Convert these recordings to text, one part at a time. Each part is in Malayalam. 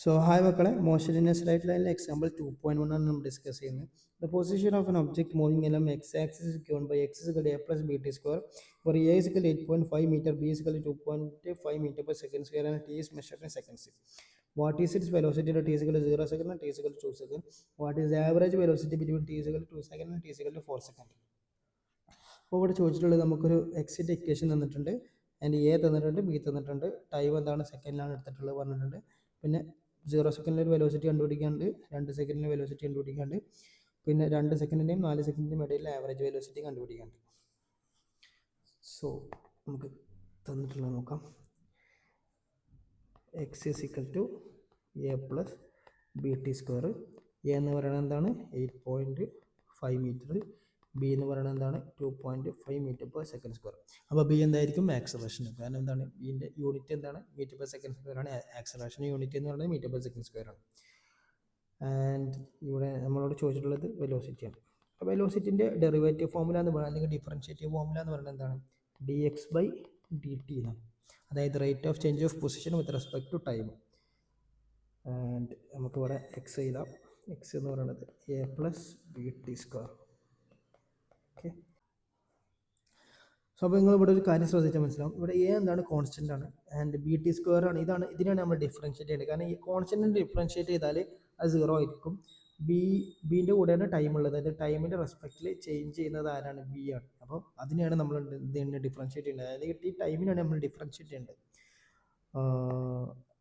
So, hi മക്കളെ motion in a straight line example 2.1 ആണ് നമ്മൾ ഡിസ്കസ് ചെയ്യുന്നത്. The position of an object moving along x-axis is given by x is equal to a plus bt square, where a is equal to 8.5 meter, b is equal to 2.5 meter per second square, and t is measured in seconds. What is its velocity at t is equal to 0 second and t is equal to 2 second? What is the average velocity between t is equal to 2 second and t is equal to 4 second? അപ്പോൾ ഇവിടെ ചോദിച്ചിട്ടുള്ളത് നമുക്കൊരു എക്സിൻ്റെ ഇക്വേഷൻ തന്നിട്ടുണ്ട്, ആൻഡ് എ തന്നിട്ടുണ്ട്, ബി തന്നിട്ടുണ്ട്, ടൈം എന്താണ് സെക്കൻഡിലാണ് എടുത്തിട്ടുള്ളത് പറഞ്ഞിട്ടുണ്ട്. പിന്നെ 0 സെക്കൻഡിൽ ഒരു വെലോസിറ്റി കണ്ടുപിടിക്കാണ്ട്, 2 സെക്കൻഡിൽ വെലോസിറ്റി കണ്ടുപിടിക്കാണ്ട്, പിന്നെ 2 സെക്കൻഡിൻ്റെയും 4 സെക്കൻഡിൻ്റെയും ഇടയിൽ ആവറേജ് വെലോസിറ്റി കണ്ടുപിടിക്കാണ്ട്. സോ നമുക്ക് തന്നിട്ടുള്ളത് നോക്കാം. X is equal to A plus B T square. A എന്ന് പറയുന്നത് എന്താണ്? 8.5 മീറ്റർ. ബി എന്ന് പറയുന്നത് എന്താണ്? 2.5 മീറ്റർ പെർ സെക്കൻഡ് സ്ക്വയർ. അപ്പോൾ ബി എന്തായിരിക്കും? ആക്സലറേഷൻ. കാരണം എന്താണ്? ബിൻ്റെ യൂണിറ്റ് എന്താണ്? മീറ്റർ പെർ സെക്കൻഡ് സ്ക്വയർ ആണ്. ആക്സലറേഷൻ യൂണിറ്റ് എന്ന് പറയുന്നത് മീറ്റർ പെർ സെക്കൻഡ് സ്ക്വയർ ആണ്. ആൻഡ് ഇവിടെ നമ്മളോട് ചോദിച്ചിട്ടുള്ളത് വെലോസിറ്റിയാണ്. അപ്പോൾ വെലോസിറ്റിൻ്റെ ഡെറിവേറ്റീവ് ഫോമുല എന്ന് പറയുന്നത്, അല്ലെങ്കിൽ ഡിഫറൻഷ്യേറ്റീവ് ഫോമുല എന്ന് പറയുന്നത് എന്താണ്? D X by D T എന്നാണ്. അതായത് rate of change of position with respect to time. And നമുക്കിവിടെ എക്സ് എഴുതാം. എക്സ് എന്ന് പറയുന്നത് A plus B T square. Okay. So അപ്പോൾ നിങ്ങൾ ഇവിടെ ഒരു കാര്യം ശ്രദ്ധിച്ചാൽ മനസ്സിലാവും. ഇവിടെ എ എന്താണ്? കോൺസ്റ്റൻ്റ് ആണ്. ആൻഡ് ബി ടി സ്ക്വയർ ആണ്. ഇതിനാണ് നമ്മൾ ഡിഫറൻഷ്യേറ്റ് ചെയ്യേണ്ടത്. കാരണം ഈ കോൺസ്റ്റൻറ്റിനെ ഡിഫറൻഷ്യേറ്റ് ചെയ്താൽ അത് 0 ആയിരിക്കും. ബീൻ്റെ കൂടെയാണ് ടൈം ഉള്ളത്. അതായത് ടൈമിൻ്റെ റെസ്പെക്റ്റിൽ ചേഞ്ച് ചെയ്യുന്നത് ആരാണ്? ബി ആണ്. അപ്പോൾ അതിനെയാണ് നമ്മൾ ഇതിനെ ഡിഫറൻഷ്യേറ്റ് ചെയ്യുന്നത്. അതായത് ഈ ടൈമിനാണ് നമ്മൾ ഡിഫറൻഷ്യേറ്റ് ചെയ്യേണ്ടത്.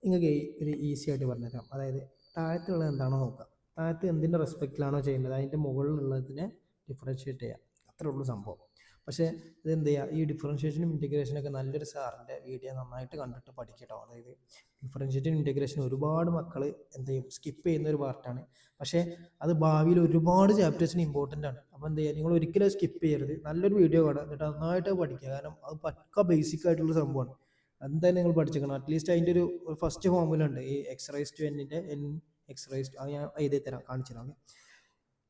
നിങ്ങൾക്ക് ഒരു ഈസി ആയിട്ട് പറഞ്ഞുതരാം. അതായത് താഴത്തുള്ളത് എന്താണോ നോക്കാം. താഴത്ത് എന്തിൻ്റെ റെസ്പെക്റ്റിലാണോ ചെയ്യുന്നത് അതിൻ്റെ മുകളിലുള്ളതിനെ ഡിഫറൻഷ്യേറ്റ് ചെയ്യാം. അത്രേ ഉള്ളൂ സംഭവം. പക്ഷേ ഇതെന്ത് ചെയ്യുക? ഈ ഡിഫറൻഷ്യേഷനും ഇൻറ്റഗ്രേഷനൊക്കെ നല്ലൊരു സാറിൻ്റെ വീഡിയോ നന്നായിട്ട് കണ്ടിട്ട് പഠിക്കട്ടോ. അതായത് ഡിഫറൻഷ്യേഷൻ ഇൻറ്റഗ്രേഷൻ ഒരുപാട് മക്കൾ എന്ത് ചെയ്യും? സ്കിപ്പ് ചെയ്യുന്ന ഒരു പാർട്ടാണ്. പക്ഷേ അത് ഭാവിയിൽ ഒരുപാട് ചാപ്റ്റേഴ്സിന് ഇമ്പോർട്ടൻ്റ് ആണ്. അപ്പോൾ എന്ത് ചെയ്യുക? നിങ്ങൾ ഒരിക്കലും സ്കിപ്പ് ചെയ്യരുത്. നല്ലൊരു വീഡിയോ കാണുക, എന്നിട്ട് നന്നായിട്ട് പഠിക്കുക. കാരണം അത് പക്ക ബേസിക് ആയിട്ടുള്ള സംഭവമാണ്. എന്തായാലും നിങ്ങൾ പഠിച്ചേക്കണം. അറ്റ്ലീസ്റ്റ് അതിൻ്റെ ഒരു ഫസ്റ്റ് ഫോമുല ഉണ്ട്, ഈ എക്സ് റൈസ് ടു എന്നിൻ്റെ എൻ എക്സ് റൈസ് ടു. അത് ഞാൻ എഴുതി തരാം, കാണിച്ചു തരാം.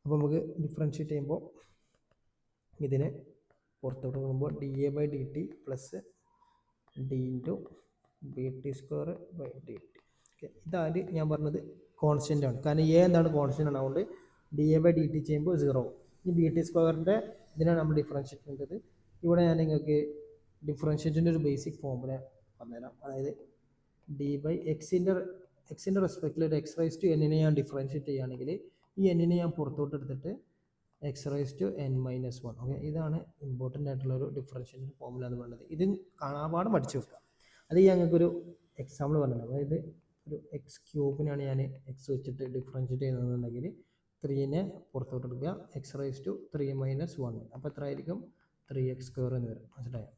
അപ്പോൾ നമുക്ക് ഡിഫറൻഷ്യേറ്റ് ചെയ്യുമ്പോൾ ഇതിനെ പുറത്തോട്ട് പോകുമ്പോൾ D A by D T plus D into B T square by D T. Okay. ഇതാണ് ഞാൻ പറഞ്ഞത് കോൺസ്റ്റൻ്റ് ആണ്. കാരണം എ എന്താണ്? കോൺസ്റ്റൻ്റ് ആണ്. അതുകൊണ്ട് D A by D T ചെയ്യുമ്പോൾ 0. ഈ ബി ടി സ്ക്വയറിൻ്റെ ഇതിനാണ് നമ്മൾ ഡിഫറൻഷ്യേറ്റ് ചെയ്യേണ്ടത്. ഇവിടെ ഞാൻ നിങ്ങൾക്ക് ഡിഫറൻഷ്യേറ്റിൻ്റെ ഒരു ബേസിക് ഫോമുല പറഞ്ഞുതരാം. അതായത് ഡി ബൈ എക്സിൻ്റെ റെസ്പെക്റ്റിൽ ഒരു എക്സ് റൈസ് ടു എന്നിനെ ഞാൻ ഡിഫറൻഷ്യേറ്റ് ചെയ്യുകയാണെങ്കിൽ ഈ എന്നിനെ ഞാൻ പുറത്തോട്ട് എടുത്തിട്ട് X raise to N minus 1. Okay. ഇതാണ് ഇമ്പോർട്ടൻ്റ് ആയിട്ടുള്ളൊരു ഡിഫറൻഷ്യേഷൻ ഫോമുല എന്ന് പറയുന്നത്. ഇത് കാണാപാഠം പഠിച്ചു വെക്കുക. അത് ഞങ്ങൾക്കൊരു എക്സാമ്പിൾ പറഞ്ഞത്. അതായത് ഒരു എക്സ് ക്യൂബിനാണ് ഞാൻ എക്സ് വെച്ചിട്ട് ഡിഫറൻഷ്യേറ്റ് ചെയ്യുന്നതെന്നുണ്ടെങ്കിൽ 3നെ പുറത്തോട്ട് എടുക്കുക, എക്സ് റൈസ് ടു 3 മൈനസ് 1. അപ്പോൾ എത്ര ആയിരിക്കും? 3x സ്ക്വയർ എന്ന് വരും. മനസ്സിലായോ?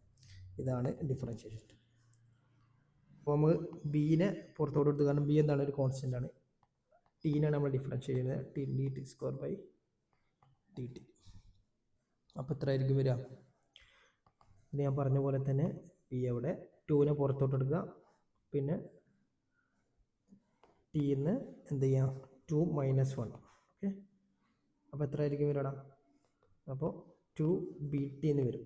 ഇതാണ് ഡിഫറൻഷ്യേഷൻ. അപ്പോൾ നമ്മൾ ബീനെ പുറത്തോട്ട് എടുത്ത്, കാരണം ബി എന്താണ്? ഒരു കോൺസ്റ്റൻ്റ് ആണ്. ടീനാണ് നമ്മൾ ഡിഫറൻഷ്യേറ്റ് ചെയ്യുന്നത്. D T square by D T. അപ്പോൾ എത്ര ആയിരിക്കും വരിക? ഇത് ഞാൻ പറഞ്ഞ പോലെ തന്നെ ബി അവിടെ 2നെ പുറത്തോട്ട് എടുക്കുക, പിന്നെ ടീന്ന് എന്ത് ചെയ്യുക? 2 മൈനസ് 1. ഓക്കെ. അപ്പോൾ എത്ര ആയിരിക്കും വരിക? അപ്പോൾ 2 ബി ടി എന്ന് വരും.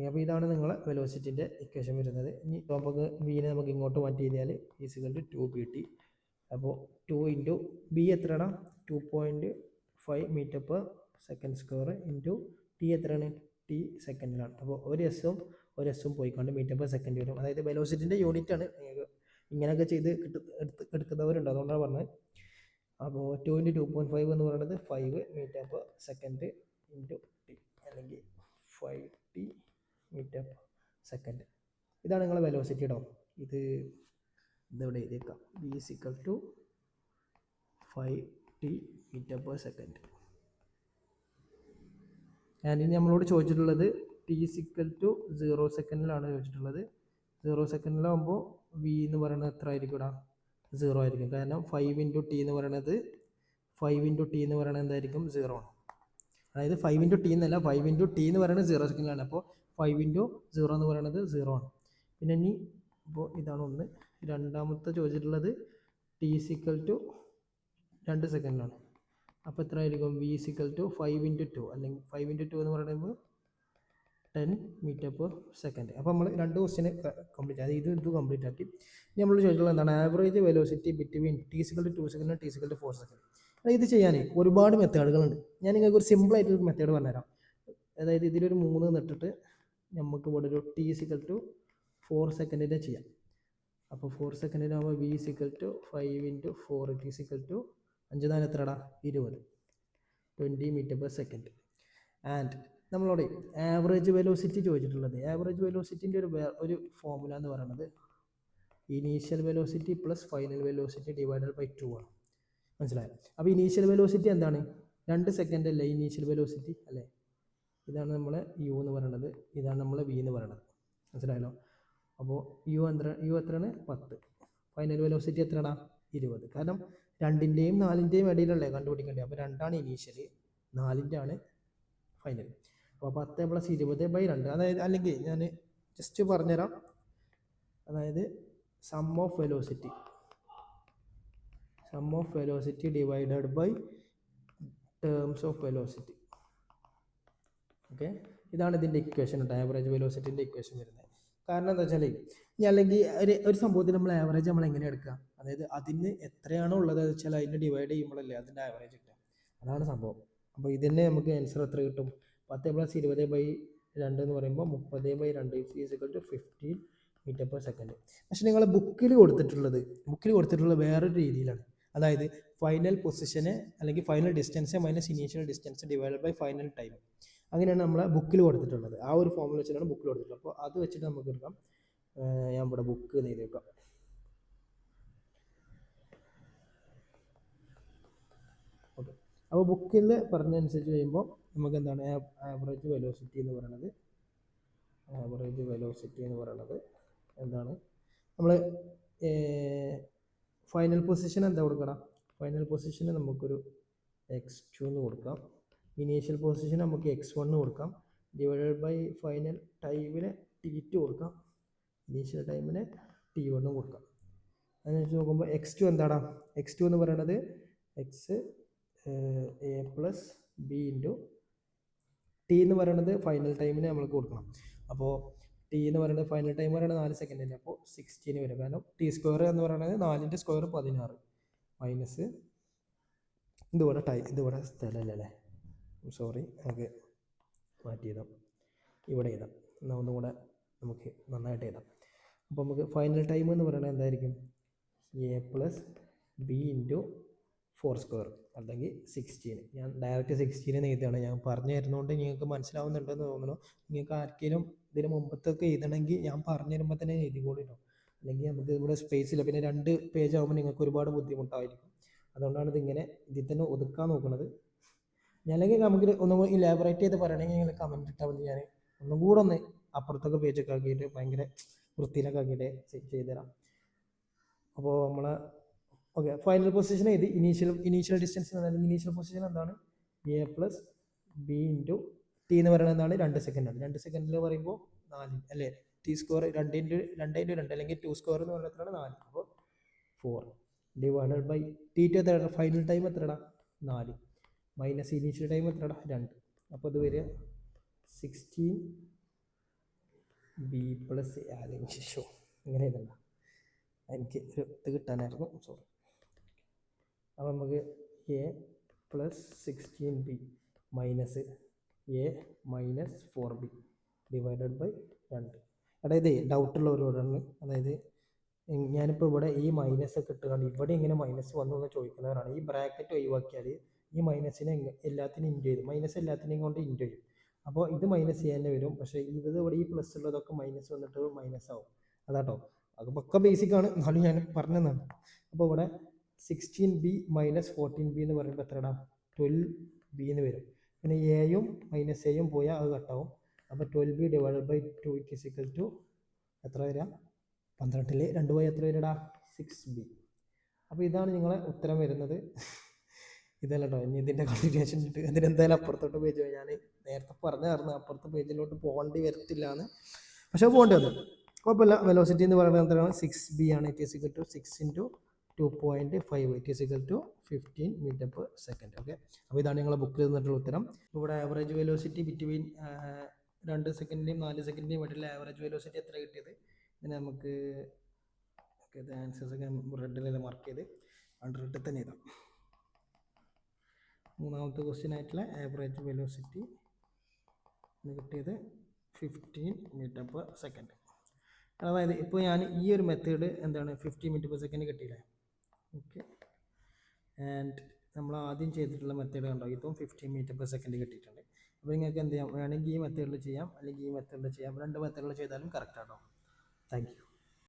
അപ്പോൾ ഇതാണ് നിങ്ങളെ വെലോസിറ്റിൻ്റെ ഇക്വേഷൻ വരുന്നത്. ഇനി നമുക്ക് ബീനെ നമുക്ക് ഇങ്ങോട്ട് മാറ്റി കഴിഞ്ഞാൽ ഈസിക്കൽ ടു 2 ബി ടി. അപ്പോൾ 2 ഇൻറ്റു ബി എത്രയാണ്? 2.5 metre per second square into T എത്രയാണ്? ടി സെക്കൻഡിലാണ്. അപ്പോൾ ഒരു എസ്സും പോയിക്കൊണ്ട് മീറ്റർ പെർ സെക്കൻഡ് വരും. അതായത് വെലോസിറ്റിൻ്റെ യൂണിറ്റാണ്. ഇങ്ങനെയൊക്കെ ചെയ്ത് എടുക്കുന്നവരുണ്ട്, അതുകൊണ്ടാണ് പറഞ്ഞത്. അപ്പോൾ 2 ഇൻറ്റു 2.5 എന്ന് പറയുന്നത് 5 metre per second into T, അല്ലെങ്കിൽ 5 ടി മീറ്റർ പെർ സെക്കൻഡ്. ഇതാണ് നിങ്ങളെ വെലോസിറ്റി കേട്ടോ. ഇതിവിടെ എഴുതിയേക്കാം. B is equal to 5 t metre per second. And ഇനി നമ്മളോട് ചോദിച്ചിട്ടുള്ളത് ടി ഈസ് ഈക്വൽ ടു 0 സെക്കൻഡിലാണ് ചോദിച്ചിട്ടുള്ളത്. 0 സെക്കൻഡിലാകുമ്പോൾ വി എന്ന് പറയുന്നത് എത്ര ആയിരിക്കും? 0 ആയിരിക്കും. കാരണം 5 ഇൻറ്റു ടി എന്ന് പറയുന്നത് എന്തായിരിക്കും? 0 ആണ്. അതായത് 5 ഇൻറ്റു ടി എന്നല്ല, 5 ഇൻറ്റു ടി എന്ന് പറയുന്നത് 0 സെക്കൻഡിലാണ്. അപ്പോൾ 5 ഇൻറ്റു 0 എന്ന് പറയുന്നത് 0 ആണ്. പിന്നെ ഇനി ഇപ്പോൾ ഇതാണ് ഒന്ന്. രണ്ടാമത്തെ ചോദിച്ചിട്ടുള്ളത് ടി ഈസ് ഈക്വൽ ടു 2 സെക്കൻഡിലാണ്. അപ്പോൾ എത്ര ആയിരിക്കും? V is equal to 5 into 2, അല്ലെങ്കിൽ 5 ഇൻറ്റു 2 എന്ന് പറയുമ്പോൾ 10 മീറ്റർ പെർ സെക്കൻഡ്. അപ്പോൾ നമ്മൾ 2 ക്വസ്റ്റ്യൻ കംപ്ലീറ്റ് ആയി. ഇത് കംപ്ലീറ്റ് ആക്കി. ഇനി നമ്മൾ ചോദിക്കുന്നത് എന്താണ്? Average velocity between t=2 second t=4 second. ഇത് ചെയ്യാൻ ഒരുപാട് മെത്തേഡുകളുണ്ട്. ഞാൻ നിങ്ങൾക്ക് ഒരു സിമ്പിൾ ആയിട്ടൊരു മെത്തേഡ് പറഞ്ഞുതരാം. അതായത് ഇതിലൊരു 3 നിട്ടിട്ട് നമുക്ക് ഇവിടെ ഒരു t=4 സെക്കൻഡിൻ്റെ ചെയ്യാം. അപ്പോൾ 4 സെക്കൻഡിനാകുമ്പോൾ v=5 × 4 5 4 എത്രടാ 20 മീറ്റർ പെർ സെക്കൻഡ്. ആൻഡ് നമ്മളോട് ആവറേജ് വെലോസിറ്റി ചോദിച്ചിട്ടുള്ളത്. ആവറേജ് വെലോസിറ്റിൻ്റെ ഒരു ഫോർമുല എന്ന് പറയുന്നത് initial velocity plus final velocity divided by 2 ആണ്. മനസ്സിലായോ? അപ്പോൾ ഇനീഷ്യൽ വെലോസിറ്റി എന്താണ്? 2 സെക്കൻഡ് അല്ലേ ഇനീഷ്യൽ വെലോസിറ്റി അല്ലേ? ഇതാണ് നമ്മളെ യു എന്ന് പറയുന്നത്, ഇതാണ് നമ്മളെ വി എന്ന് പറയുന്നത്. മനസ്സിലായല്ലോ? അപ്പോൾ യു എത്രയാണ്? 10. ഫൈനൽ വെലോസിറ്റി എത്രയാണ്? 20. കാരണം 2ൻ്റെയും 4ൻ്റെയും ഇടയിലല്ലേ കണ്ടുപിടിക്കേണ്ടത്. അപ്പോൾ 2 ഇനീഷ്യൽ, 4 ഫൈനൽ. അപ്പോൾ 10 + 20/2. അതായത് അല്ലെങ്കിൽ ഞാൻ ജസ്റ്റ് പറഞ്ഞുതരാം. അതായത് sum of velocity divided by terms of velocity. Okay, ഇതാണ് ഇതിൻ്റെ ഇക്വേഷൻ കേട്ടോ, ആവറേജ് വെലോസിറ്റിൻ്റെ ഇക്വേഷൻ വരുന്നത്. കാരണം എന്താ വെച്ചാൽ ഇനി അല്ലെങ്കിൽ ഒരു സംഭവത്തിൽ നമ്മൾ ആവറേജ് നമ്മൾ എങ്ങനെ എടുക്കുക? അതായത് അതിന് എത്രയാണോ ഉള്ളത് വെച്ചാൽ അതിന് ഡിവൈഡ് ചെയ്യുമ്പോഴല്ലേ അതിൻ്റെ ആവറേജ് കിട്ടുക. അതാണ് സംഭവം. അപ്പോൾ ഇതിന് നമുക്ക് ആൻസർ എത്ര കിട്ടും? 10 + 20/2 എന്ന് പറയുമ്പോൾ 30/2 = 15 മീറ്റർ പെർ സെക്കൻഡ്. പക്ഷെ നിങ്ങൾ ബുക്കിൽ കൊടുത്തിട്ടുള്ളത് വേറൊരു രീതിയിലാണ്. അതായത് ഫൈനൽ പൊസിഷന് അല്ലെങ്കിൽ final distance minus initial distance divided by final time. അങ്ങനെയാണ് നമ്മളെ ബുക്കിൽ കൊടുത്തിട്ടുള്ളത്. ആ ഒരു ഫോർമുല വെച്ചിട്ടാണ് ബുക്കിൽ കൊടുത്തിട്ടുള്ളത്. അപ്പോൾ അത് വെച്ചിട്ട് നമുക്ക് എടുക്കാം. ഞാൻ ഇവിടെ ബുക്ക് എഴുതി വെക്കാം. ഓക്കെ, അപ്പോൾ ബുക്കിൽ പറഞ്ഞതനുസരിച്ച് കഴിയുമ്പോൾ നമുക്ക് എന്താണ് ആവറേജ് വെലോസിറ്റി എന്ന് പറയുന്നത് എന്താണ്? നമ്മൾ ഫൈനൽ പൊസിഷൻ എന്താ കൊടുക്കണം? ഫൈനൽ പൊസിഷന് നമുക്കൊരു x2 എന്ന് കൊടുക്കാം. ഇനീഷ്യൽ പൊസിഷൻ നമുക്ക് x1 കൊടുക്കാം. ഡിവൈഡഡ് ബൈ ഫൈനൽ ടൈമിന് t2 കൊടുക്കാം. ഇനീഷ്യൽ ടൈമിന് t1 കൊടുക്കാം. അതിനനുസരിച്ച് നോക്കുമ്പോൾ x2 എന്താടാ? x2 എന്ന് പറയുന്നത് a + b × t എന്ന് പറയുന്നത് ഫൈനൽ ടൈമിന് നമ്മൾ കൊടുക്കണം. അപ്പോൾ t എന്ന് പറയുന്നത് ഫൈനൽ ടൈം പറയുന്നത് 4 സെക്കൻഡ് അല്ലേ? അപ്പോൾ 16 വരും. കാരണം t² എന്ന് പറയുന്നത് 4ൻ്റെ സ്ക്വയർ 16 മൈനസ് ഇതിവിടെ സ്ഥലമല്ലേ, സോറി, നമുക്ക് മാറ്റി എഴുതാം. ഇവിടെ എഴുതാം. എന്നാൽ ഒന്നും കൂടെ നമുക്ക് നന്നായിട്ട് എഴുതാം. അപ്പോൾ നമുക്ക് ഫൈനൽ ടൈം എന്ന് പറയുന്നത് എന്തായിരിക്കും? a + b × 4² അല്ലെങ്കിൽ 16. ഞാൻ ഡയറക്റ്റ് 16 എന്ന് എഴുതുകയാണ്. ഞാൻ പറഞ്ഞു തരുന്നതുകൊണ്ട് നിങ്ങൾക്ക് മനസ്സിലാവുന്നുണ്ടെന്ന് തോന്നുന്നു. നിങ്ങൾക്ക് ആർക്കെങ്കിലും ഇതിന് മുമ്പത്തൊക്കെ എഴുതണമെങ്കിൽ ഞാൻ പറഞ്ഞു തരുമ്പോൾ തന്നെ എഴുതിക്കോളിട്ടോ. അല്ലെങ്കിൽ നമുക്ക് ഇവിടെ സ്പേസ് ഇല്ല. പിന്നെ 2 പേജ് ആകുമ്പോൾ നിങ്ങൾക്ക് ഒരുപാട് ബുദ്ധിമുട്ടായിരിക്കും. അതുകൊണ്ടാണ് ഇതിങ്ങനെ ഇതിൽ തന്നെ ഒതുക്കാൻ നോക്കുന്നത്. അല്ലെങ്കിൽ നമുക്ക് ഒന്നും കൂടി ഇലാബറേറ്റ് ചെയ്ത് പറയണമെങ്കിൽ നിങ്ങൾ കമൻറ്റ് ഇട്ടാൽ മതി. ഞാൻ ഒന്നും കൂടെ ഒന്ന് അപ്പുറത്തൊക്കെ പേജൊക്കെ ആക്കിയിട്ട് ഭയങ്കര വൃത്തിയിലൊക്കെ ആക്കിയിട്ട് ചെയ്തുതരാം. അപ്പോൾ നമ്മളെ ഓക്കെ, ഫൈനൽ പൊസിഷൻ ഇത് ഇനീഷ്യൽ ഡിസ്റ്റൻസ് ഇനീഷ്യൽ പൊസിഷൻ എന്താണ്? a + b × t എന്ന് പറയുന്നത് എന്താണ്? 2 സെക്കൻഡാണ്. 2 സെക്കൻഡിൽ പറയുമ്പോൾ 4 അല്ലേ? t² 2 അല്ലെങ്കിൽ 2² എന്ന് പറയുന്നത് എത്രയാണ്? 4. അപ്പോൾ 4 ഡിവൈഡഡ് ബൈ t2 എത്രയാണ്? ഫൈനൽ ടൈം എത്രയാണ്? 4 മൈനസ് ഇനീഷ്യൽ ടൈം എത്രയാണ്? 2. അപ്പോൾ ഇത് വരിക 16 b + അല്ലെങ്കിൽ ഇങ്ങനെ ഇതല്ല, എനിക്ക് ഒരു ഇത് കിട്ടാനായിരുന്നു, സോറി. അപ്പോൾ നമുക്ക് a + 16b minus a - 4b divided by 2. അതായത് ഡൗട്ടുള്ളവരോടാണ്. അതായത് ഞാനിപ്പോൾ ഇവിടെ ഈ മൈനസ് ഒക്കെ ഇട്ടുകൊണ്ട് ഇവിടെ ഇങ്ങനെ മൈനസ് വന്നു എന്ന് ചോദിക്കുന്നവരാണ്. ഈ ബ്രാക്കറ്റ് ഒഴിവാക്കിയാൽ ഈ മൈനസിനെ എല്ലാത്തിനും ഇൻറ്റു ചെയ്യും. മൈനസ് എല്ലാത്തിനെയും കൊണ്ട് ഇൻറ്റു ചെയ്യും. അപ്പോൾ ഇത് മൈനസ് ചെയ്യാൻ വരും. പക്ഷേ ഇത് ഇവിടെ ഈ പ്ലസ് ഉള്ളതൊക്കെ മൈനസ് വന്നിട്ട് മൈനസ് ആവും. അതാട്ടോ, അത് പക്ക ബേസിക്കാണ്, എന്നാലും ഞാൻ പറഞ്ഞതാണ്. അപ്പോൾ ഇവിടെ 16b - 14b എന്ന് പറയുമ്പോൾ എത്രടാ? 12b എന്ന് വരും. പിന്നെ എയും - എയും പോയാൽ അത് കട്ടാവും. അപ്പോൾ 12b ഡിവൈഡഡ് ബൈ 2 = എത്ര വരിക? 12ൽ 2 പോയി എത്ര വരികടാ? 6b. അപ്പോൾ ഇതാണ് നിങ്ങളെ ഉത്തരം വരുന്നത്. ഇതല്ല കേട്ടോ, ഇനി ഇതിൻ്റെ കണ്ടിന്യൂഷൻ ഉണ്ട്. അതിനെന്തായാലും അപ്പുറത്തോട്ട് പേജ് പോയി. ഞാൻ നേരത്തെ പറഞ്ഞായിരുന്നു അപ്പുറത്തെ പേജിലോട്ട് പോകേണ്ടി വരത്തില്ല എന്ന്, പക്ഷേ പോകേണ്ടി വന്നു. കുഴപ്പമില്ല. വെലോസിറ്റി എന്ന് പറയുന്നത് എന്താണ്? 6b ആണ്. it = 6 × 2.5 it = 15 metre per second. Okay, അപ്പോൾ ഇതാണ് നിങ്ങളെ ബുക്കിൽ നിന്നിട്ടുള്ള ഉത്തരം. ഇവിടെ ആവറേജ് വെലോസിറ്റി ബിറ്റ്വീൻ 2 സെക്കൻഡിൻ്റെയും 4 സെക്കൻഡിൻ്റെയും ഇടയിൽ ആവറേജ് വെലോസിറ്റി എത്ര കിട്ടിയത് ഇതിന് നമുക്ക് ഇത് ആൻസേഴ്സൊക്കെ റെഡിലെല്ലാം മാർക്ക് ചെയ്ത് അണ്ടർ തന്നെ എഴുതാം. മൂന്നാമത്തെ ക്വസ്റ്റ്യൻ ആയിട്ടുള്ള ആവറേജ് വെലോസിറ്റി കിട്ടിയത് 15 മീറ്റർ പെർ സെക്കൻഡ്. അതായത് ഇപ്പോൾ ഞാൻ ഈ ഒരു മെത്തേഡ് എന്താണ് 50 മീറ്റർ പെർ സെക്കൻഡ് കിട്ടിയില്ലേ. ഓക്കെ, ആൻഡ് നമ്മൾ ആദ്യം ചെയ്തിട്ടുള്ള മെത്തേഡ് കണ്ടോ, ഇപ്പം 15 മീറ്റർ പെർ സെക്കൻഡ് കിട്ടിയിട്ടുണ്ട്. അപ്പോൾ നിങ്ങൾക്ക് എന്ത് ചെയ്യാം, വേണമെങ്കിൽ ഈ മെത്തേഡിൽ ചെയ്യാം അല്ലെങ്കിൽ ഈ മെത്തേഡിൽ ചെയ്യാം. 2 മെത്തേഡിൽ ചെയ്താലും കറക്റ്റ് ആണോ. Thank you.